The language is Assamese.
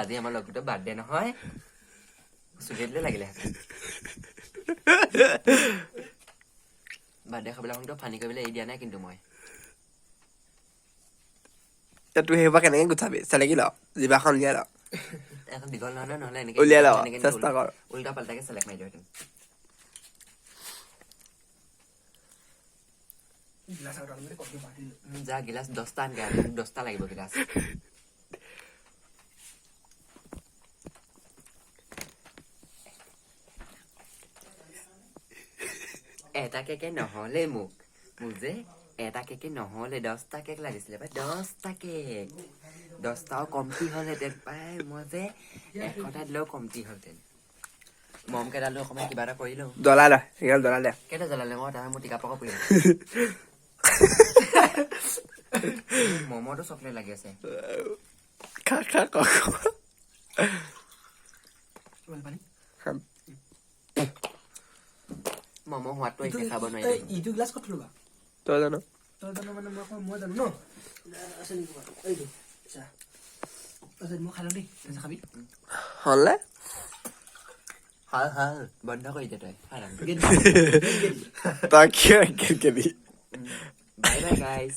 আজি আমাৰ লগটো বাৰ্থডে নহয় চুলি দিলে লাগিলে বাৰ্থডে খাবলৈ আহোঁতে ফানি কৰিবলৈ এৰি দিয়া নাই কিন্তু মই তুই সেইবাৰ কেনেকে গুচাবি চেলেকি ল জিভাখন উলিয়াই ল এখন দীঘল নহয় নহ'লে এনেকে উলিয়াই ল এনেকে চেষ্টা কৰ উল্টা পাল্টাকে চেলেক মাৰি দিওঁ যা গিলাচ 10টা আনগে আৰু 10টা লাগিব গিলাচ এটা কেকে নহ'লে মোক যে এটা কেকে নহ'লে 10টা কেক লাগিছিলে পাই 10টা কেক 10টাও কমটি হ'লহেঁতেন পাই মই যে 100টা দিলেও কমটি হ'লহেঁতেন মম কেইডালো অকণমান কিবা এটা কৰি লওঁ জ্বলাই ল সেইগাল জ্বলাই দে কেইটা জ্বলালে মই তাৰ মোৰ টিকা পকা পৰি মমতো চকলেট লাগি আছে খা খা ক মম হোৱাটো এতিয়া খাব নোৱাৰি ইটো গ্লাছ ক'ত থলো তই জানো তই জানো মানে মই জানো ন আছে নেকি এইটো আচ্ছা তাৰপিছত মই খাই লওঁ দেই তাৰপিছত খাবি হ'লে ভাল বন্ধ কৰি দে তই তই কিয় কেবি বাই বাই গাইজ